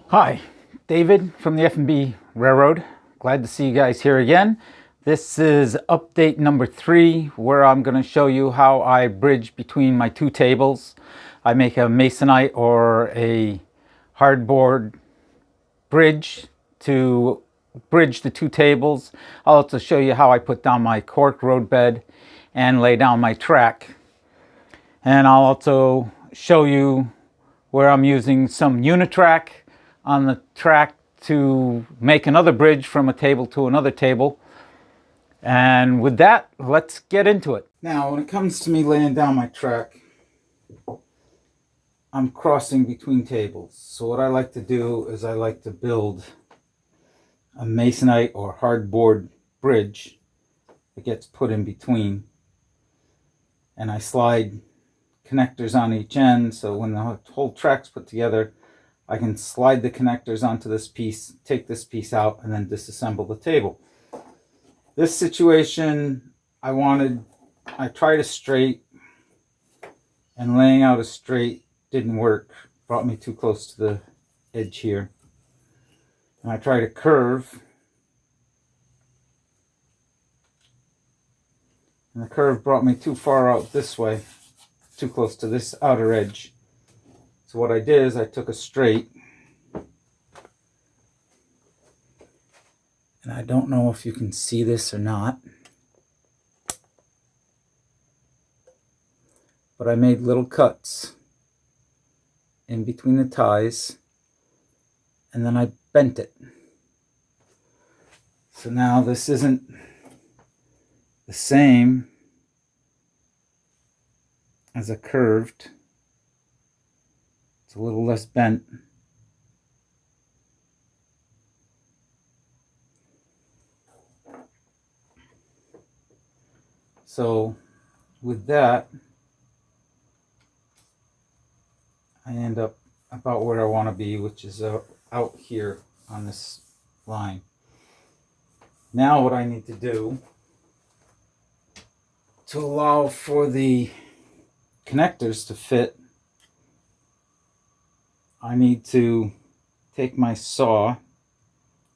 Hi, David from the F&B Railroad. Glad to see you guys here again. This is update number 3, where I'm going to show you how I bridge between my two tables. I make a masonite or a hardboard bridge to bridge the two tables. I'll also show you how I put down my cork roadbed and lay down my track. And I'll also show you where I'm using some unitrack on the track to make another bridge from a table to another table. And with that, let's get into it. Now, when it comes to me laying down my track, I'm crossing between tables. So what I like to do is I like to build a masonite or hardboard bridge that gets put in between. And I slide connectors on each end, so when the whole track's put together, I can slide the connectors onto this piece, take this piece out, and then disassemble the table. This situation, I tried a straight, and laying out a straight didn't work. Brought me too close to the edge here. And I tried a curve, and the curve brought me too far out this way, too close to this outer edge. So what I did is I took a straight, and I don't know if you can see this or not, but I made little cuts in between the ties, and then I bent it. So now this isn't the same as a curved. It's a little less bent. So with that, I end up about where I want to be, which is out here on this line. Now what I need to do to allow for the connectors to fit, I need to take my saw,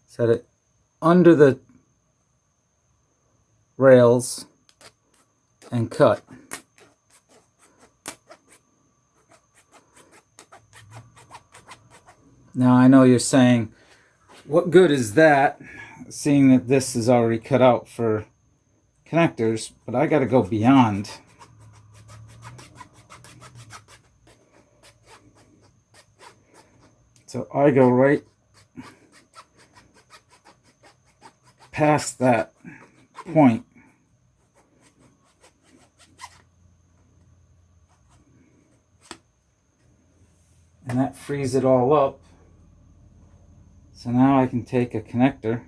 set it under the rails, and cut. Now I know you're saying, what good is that, seeing that this is already cut out for connectors, but I got to go beyond. So I go right past that point. And that frees it all up. So now I can take a connector,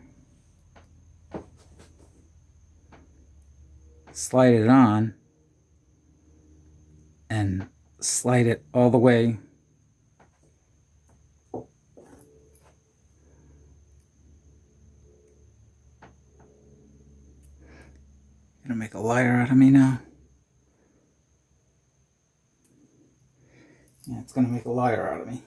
slide it on, and slide it all the way gonna make a liar out of me now. Yeah, it's gonna make a liar out of me.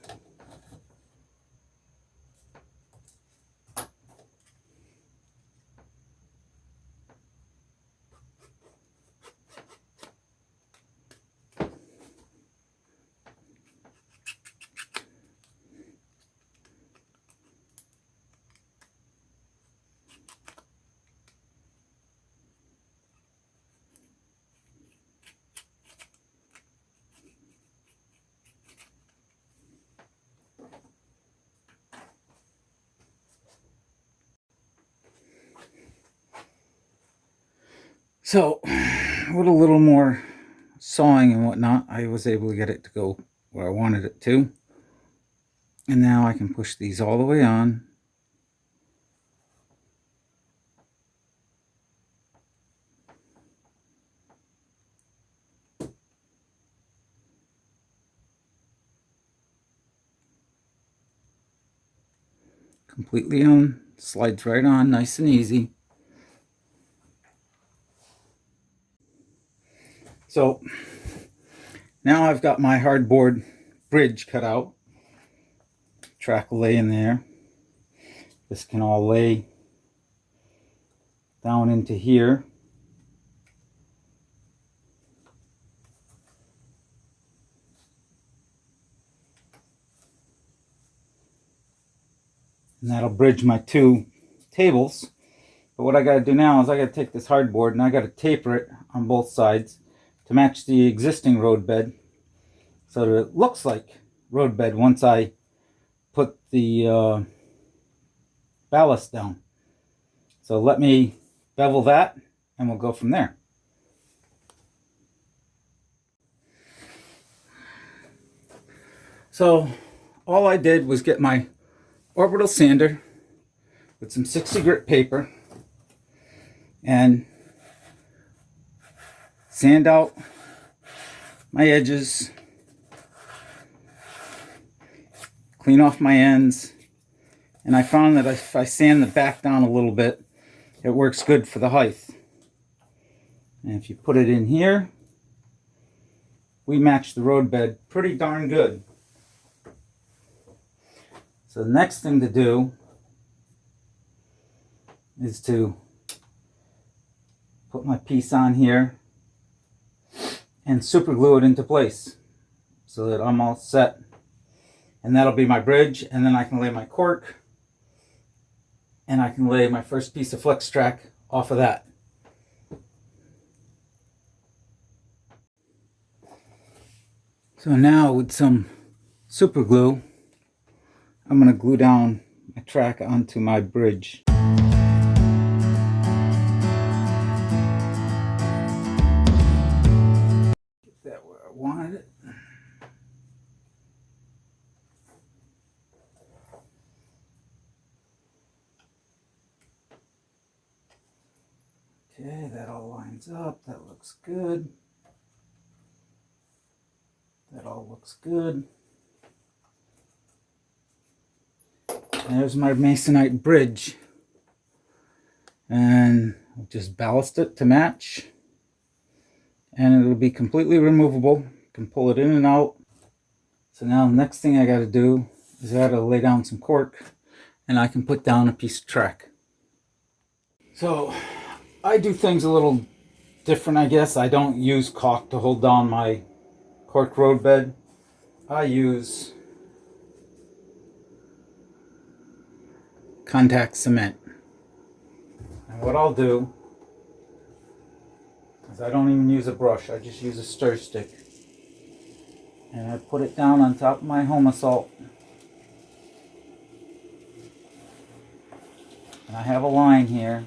So, with a little more sawing and whatnot, I was able to get it to go where I wanted it to. And now I can push these all the way on. Completely on, slides right on, nice and easy. So now I've got my hardboard bridge cut out. track will lay in there. This can all lay down into here. And that'll bridge my two tables. But what I got to do now is I got to take this hardboard and I got to taper it on both sides to match the existing road bed so that it looks like road bed once I put the ballast down. So let me bevel that and we'll go from there. So all I did was get my orbital sander with some 60 grit paper and sand out my edges, clean off my ends, and I found that if I sand the back down a little bit, it works good for the height. And if you put it in here, we match the road bed pretty darn good. So the next thing to do is to put my piece on here and super glue it into place so that I'm all set. And that'll be my bridge, and then I can lay my cork and I can lay my first piece of flex track off of that. So now with some super glue, I'm going to glue down my track onto my bridge. Get that where I wanted it. Okay, that all lines up. That looks good. That all looks good. There's my masonite bridge. And I'll just ballast it to match. And it'll be completely removable. You can pull it in and out. So now the next thing I got to do is I got to lay down some cork. And I can put down a piece of track. So I do things a little different, I guess. I don't use caulk to hold down my cork road bed. I use contact cement. And what I'll do is I don't even use a brush. I just use a stir stick. And I put it down on top of my home salt. And I have a line here.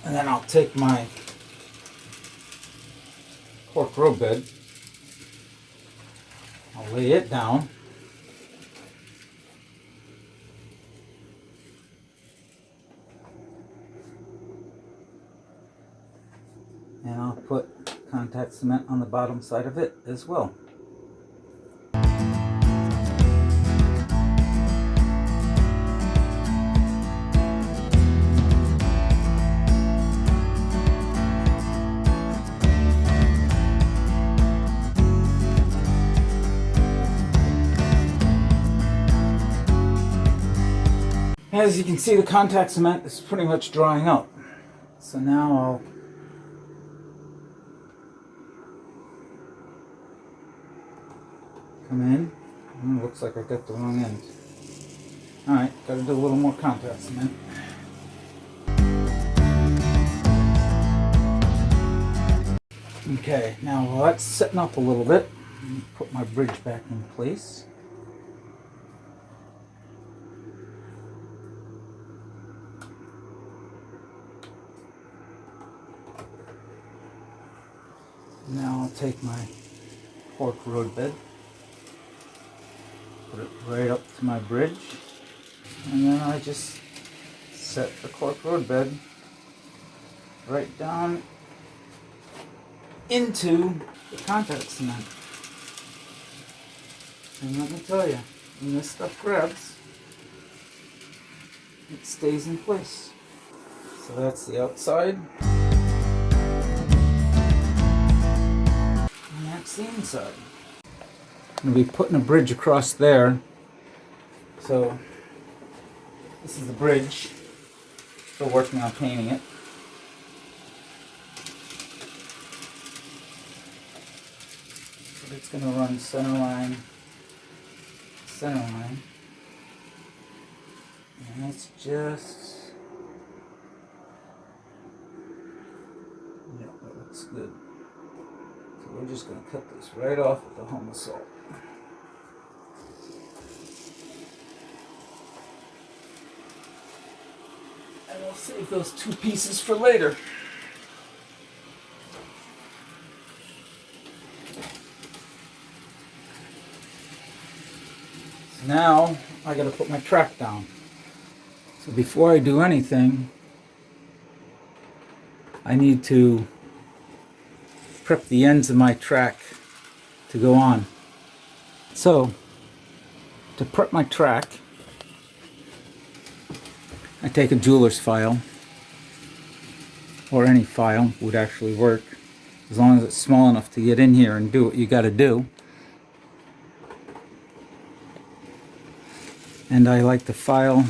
Then I'll take my cork road bed, I'll lay it down, and I'll put contact cement on the bottom side of it as well. As you can see, the contact cement is pretty much drying up. So now I'll come in. It looks like I got the wrong end. Alright, gotta do a little more contact cement. Okay, now while that's setting up a little bit, let me put my bridge back in place. Now I'll take my cork road bed, put it right up to my bridge, and then I just set the cork road bed right down into the contact cement. And let me tell you, when this stuff grabs, it stays in place. So that's the outside. And that's the inside. I'm going to be putting a bridge across there. So this is the bridge. Still working on painting it. So it's going to run center line. And it's just, yeah, that looks good. So we're just going to cut this right off with the Home Assault. And we'll save those two pieces for later. So now I got to put my track down. So before I do anything, I need to prep the ends of my track to go on. So to prep my track, I take a jeweler's file, or any file would actually work, as long as it's small enough to get in here and do what you got to do. And I like to file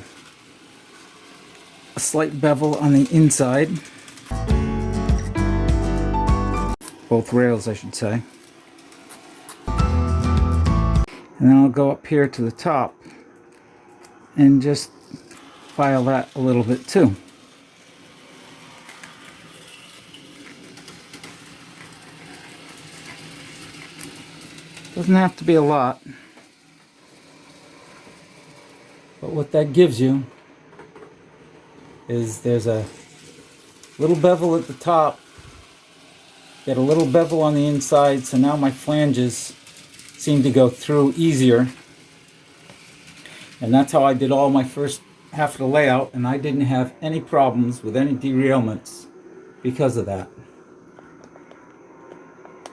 a slight bevel on the inside, both rails I should say. And then I'll go up here to the top and just file that a little bit too. Doesn't have to be a lot, but what that gives you is there's a little bevel at the top, get a little bevel on the inside, so now my flanges seem to go through easier. And that's how I did all my first half of the layout, and I didn't have any problems with any derailments because of that.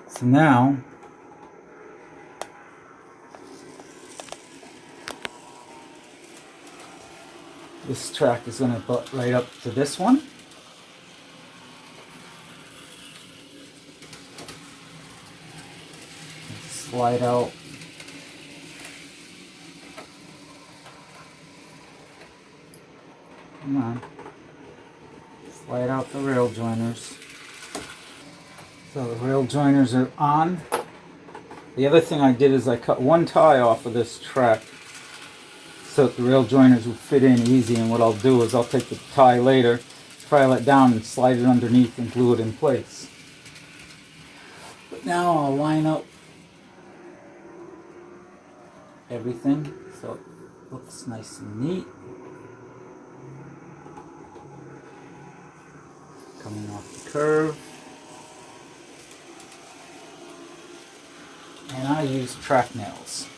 So now this track is going to butt right up to this one. Slide out. Come on. Slide out the rail joiners. So the rail joiners are on. The other thing I did is I cut one tie off of this track so that the rail joiners will fit in easy, and what I'll do is I'll take the tie later, file it down and slide it underneath and glue it in place. But now I'll line up everything so it looks nice and neat. Coming off the curve. And I use track nails.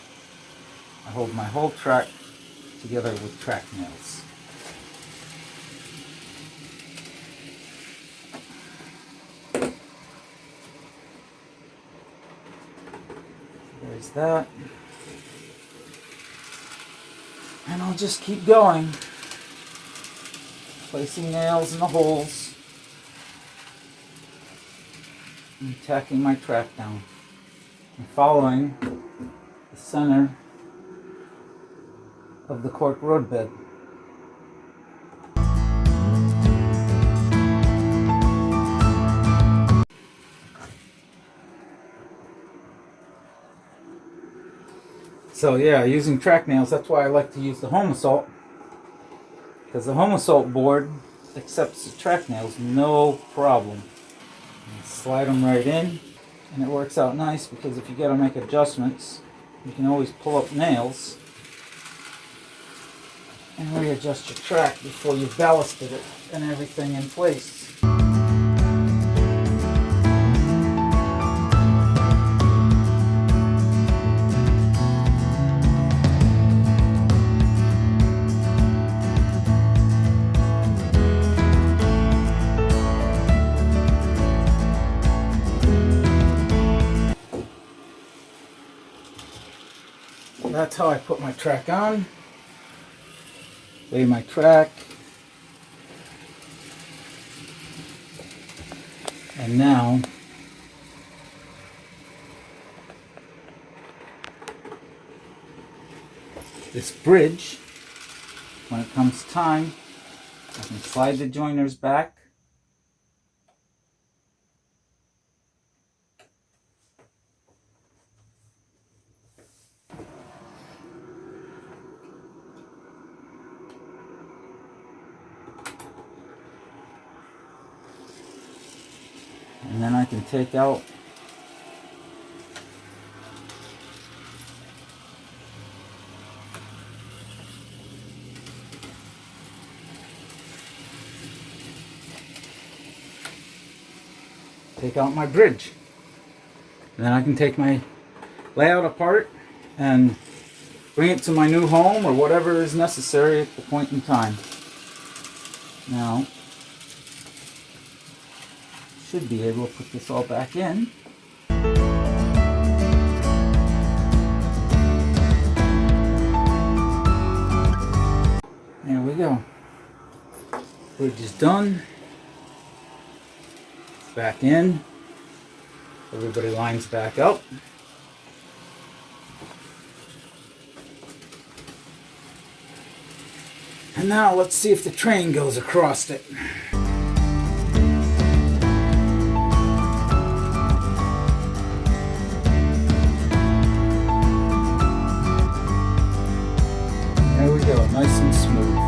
I hold my whole track together with track nails. There's that. And I'll just keep going, placing nails in the holes and tacking my track down and following the center of the Cork roadbed. So yeah, using track nails, that's why I like to use the Home Assault, because the Home Assault board accepts the track nails no problem. You slide them right in, and it works out nice, because if you got to make adjustments, you can always pull up nails and readjust your track before you've ballasted it and everything in place. That's how I put my track on. lay my track, and now this bridge, when it comes time, I can slide the joiners back. And then I can take out my bridge. And then I can take my layout apart and bring it to my new home or whatever is necessary at the point in time. Now, should be able to put this all back in. There we go. Bridge is done. Back in. Everybody lines back up. And now let's see if the train goes across it. There we go, nice and smooth.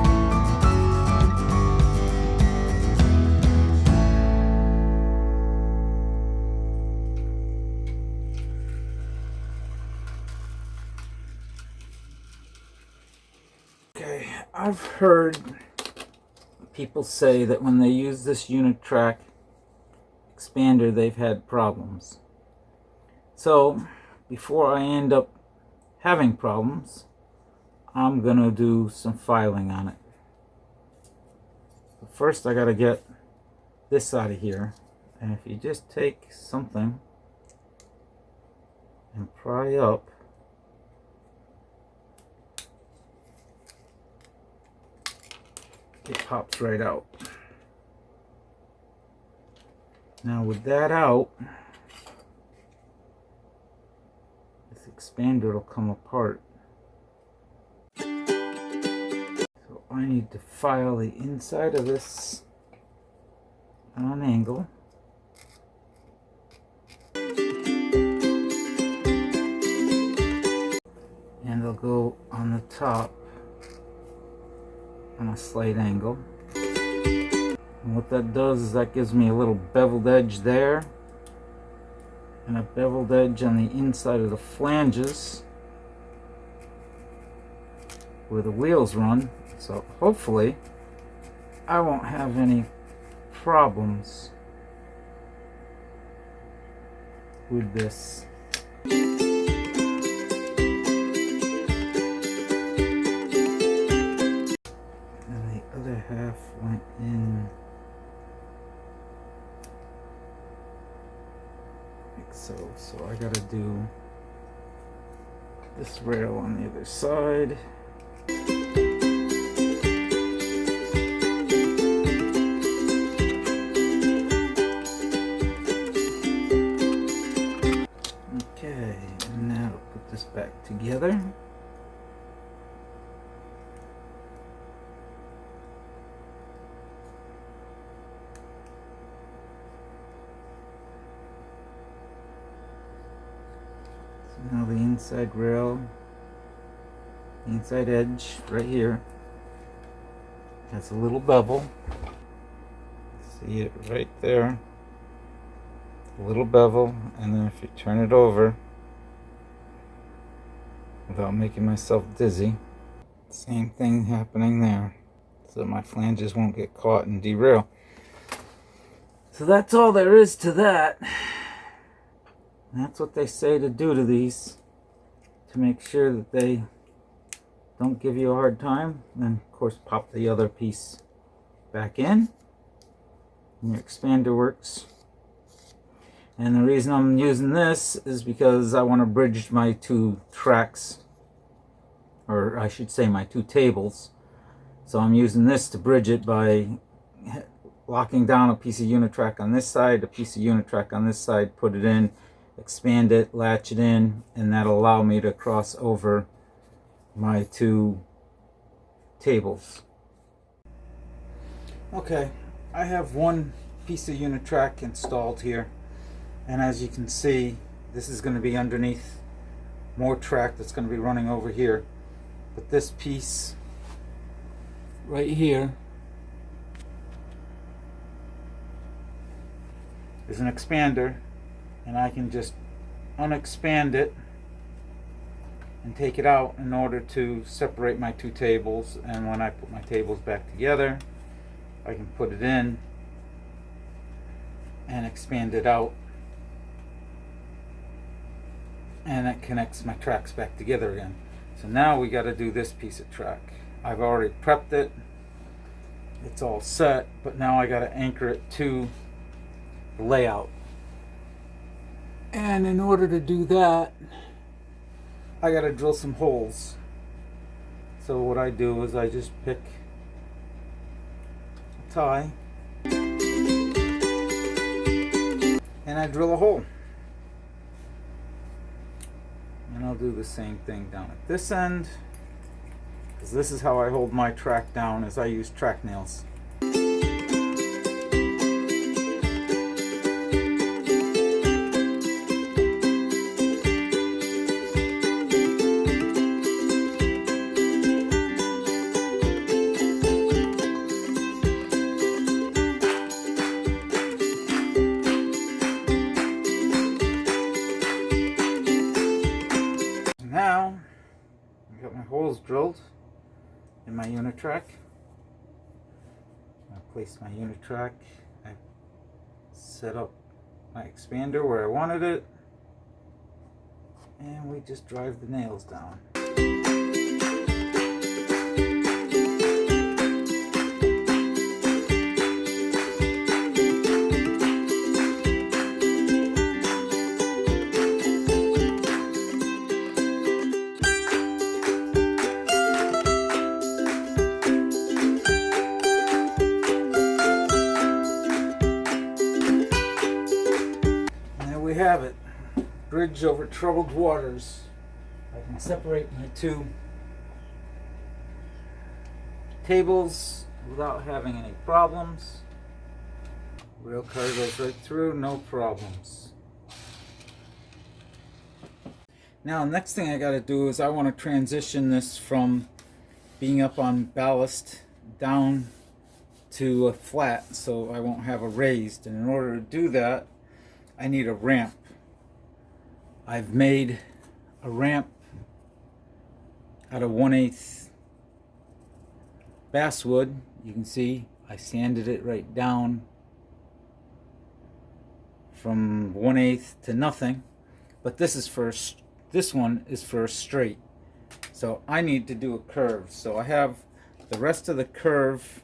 Okay, I've heard people say that when they use this unit track expander, they've had problems. So, before I end up having problems, I'm gonna do some filing on it. But first I gotta get this out of here. And if you just take something and pry up, it pops right out. Now with that out, this expander will come apart. So I need to file the inside of this on an angle. And they'll go on the top on a slight angle. And what that does is that gives me a little beveled edge there and a beveled edge on the inside of the flanges where the wheels run. So hopefully I won't have any problems with this. Half went in like so. So I gotta do this rail on the other side. Okay, and now put this back together. Now the inside rail, the inside edge right here has a little bevel. See it right there, a little bevel, and then if you turn it over without making myself dizzy, same thing happening there, so my flanges won't get caught and derail. So that's all there is to that. That's what they say to do to these, to make sure that they don't give you a hard time. Then of course pop the other piece back in and your expander works. And the reason I'm using this is because I want to bridge my two tracks, or I should say my two tables, So I'm using this to bridge it by locking down a piece of unitrack on this side, a piece of unitrack on this side, put it in, expand it, latch it in, and that'll allow me to cross over my two tables. Okay, I have one piece of unitrack installed here, and as you can see, this is going to be underneath more track that's going to be running over here. But this piece right here is an expander, and I can just unexpand it and take it out in order to separate my two tables. And when I put my tables back together, I can put it in and expand it out, and it connects my tracks back together again. So now we got to do this piece of track. I've already prepped it, it's all set, but now I got to anchor it to the layout. And in order to do that, I got to drill some holes. So what I do is I just pick a tie and I drill a hole. And I'll do the same thing down at this end, because this is how I hold my track down, is I use track nails. Now, I got my holes drilled in my unitrack. I place my unitrack. I set up my expander where I wanted it, and we just drive the nails down. We have it. Bridge over troubled waters. I can separate my two tables without having any problems. Rail car goes right through, no problems. Now, next thing I got to do is I want to transition this from being up on ballast down to a flat, so I won't have a raised. And in order to do that, I need a ramp. I've made a ramp out of 1/8 basswood. You can see I sanded it right down from 1/8 to nothing. But this one is for a straight. So I need to do a curve. So I have the rest of the curve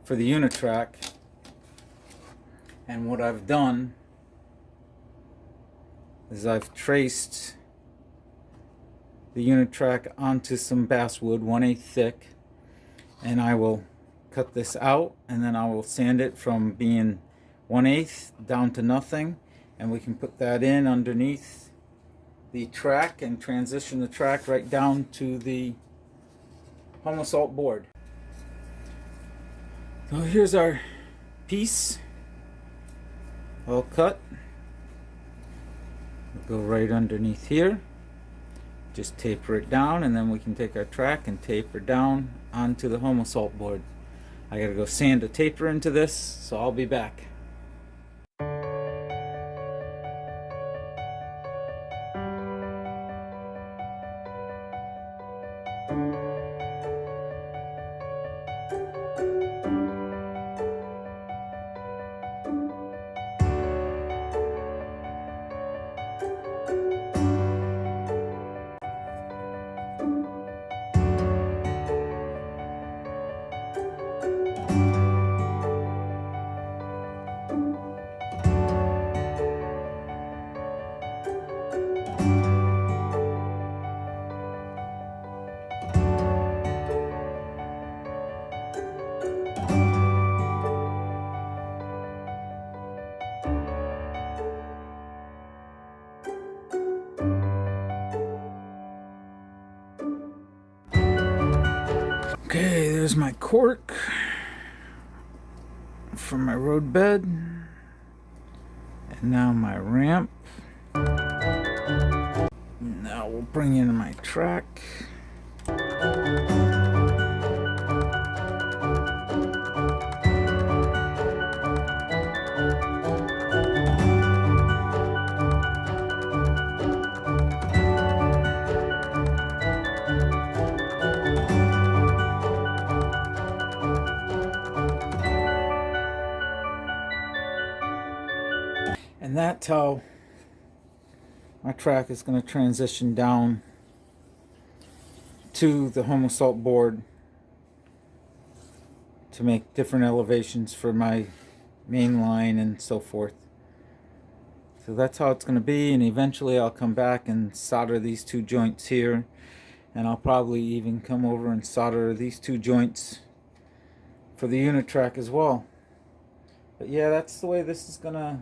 for the unitrack, and what I've done is I've traced the unitrack onto some basswood 1/8 thick, and I will cut this out, and then I will sand it from being 1/8 down to nothing, and we can put that in underneath the track and transition the track right down to the home assault board. So here's our piece all cut. Go right underneath here, just taper it down, and then we can take our track and taper down onto the home assault board. I gotta go sand a taper into this, so I'll be back. There's my cork for my road bed. And now my ramp. Now we'll bring in my track. And that's how my track is going to transition down to the home assault board to make different elevations for my main line and so forth. So that's how it's going to be, and eventually I'll come back and solder these two joints here, and I'll probably even come over and solder these two joints for the unit track as well. But yeah, that's the way this is going to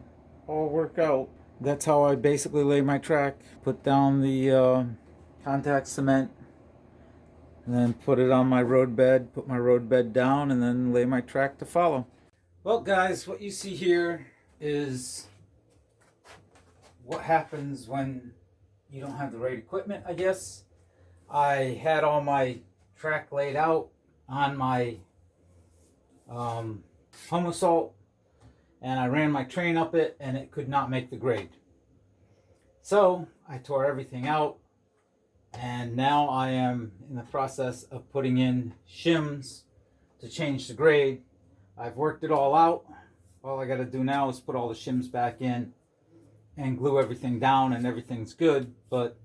all work out. That's how I basically lay my track. Put down the contact cement, and then put it on my road bed, put my road bed down, and then lay my track to follow. Well guys, what you see here is what happens when you don't have the right equipment, I guess. I had all my track laid out on my home assault, and I ran my train up it, and it could not make the grade. So I tore everything out, and now I am in the process of putting in shims to change the grade. I've worked it all out. All I got to do now is put all the shims back in and glue everything down, and everything's good. But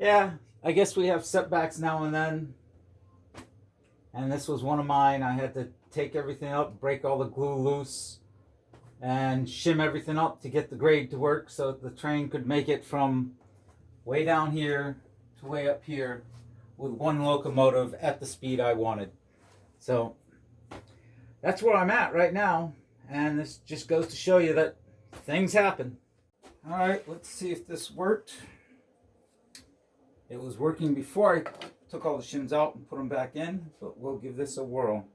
yeah, I guess we have setbacks now and then, and this was one of mine. I had to take everything up, break all the glue loose, and shim everything up to get the grade to work so the train could make it from way down here to way up here with one locomotive at the speed I wanted. So that's where I'm at right now, and this just goes to show you that things happen. All right, let's see if this worked. It was working before I took all the shims out and put them back in, but we'll give this a whirl.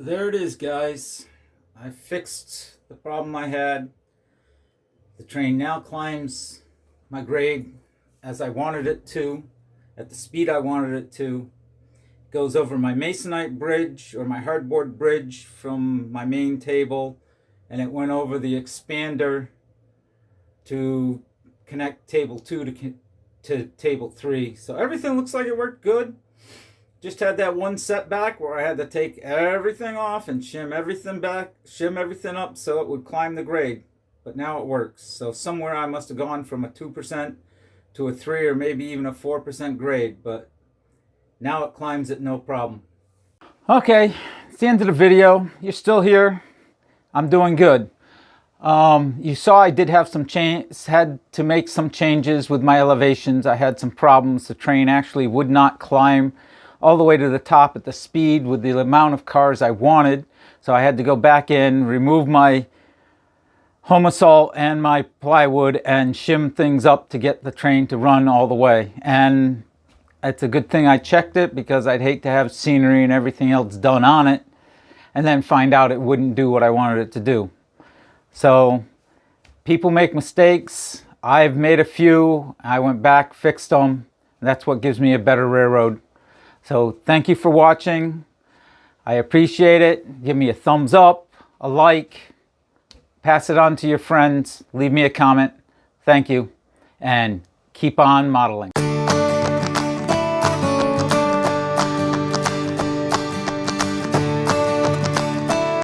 There it is, guys. I fixed the problem I had. The train now climbs my grade as I wanted it to, at the speed I wanted it to. Goes over my masonite bridge or my hardboard bridge from my main table, and it went over the expander to connect table 2 to table 3. So everything looks like it worked good. Just had that one setback where I had to take everything off and shim everything back, shim everything up so it would climb the grade. But now it works. So somewhere I must have gone from a 2% to a 3 or maybe even a 4% grade, but now it climbs it no problem. Okay, it's the end of the video. You're still here. I'm doing good. You saw I did have some had to make some changes with my elevations. I had some problems. The train actually would not climb all the way to the top at the speed with the amount of cars I wanted. So I had to go back in, remove my Homasol and my plywood and shim things up to get the train to run all the way. And it's a good thing I checked it, because I'd hate to have scenery and everything else done on it and then find out it wouldn't do what I wanted it to do. So people make mistakes. I've made a few. I went back, fixed them. That's what gives me a better railroad. So thank you for watching. I appreciate it. Give me a thumbs up, a like, pass it on to your friends, leave me a comment. Thank you, and keep on modeling.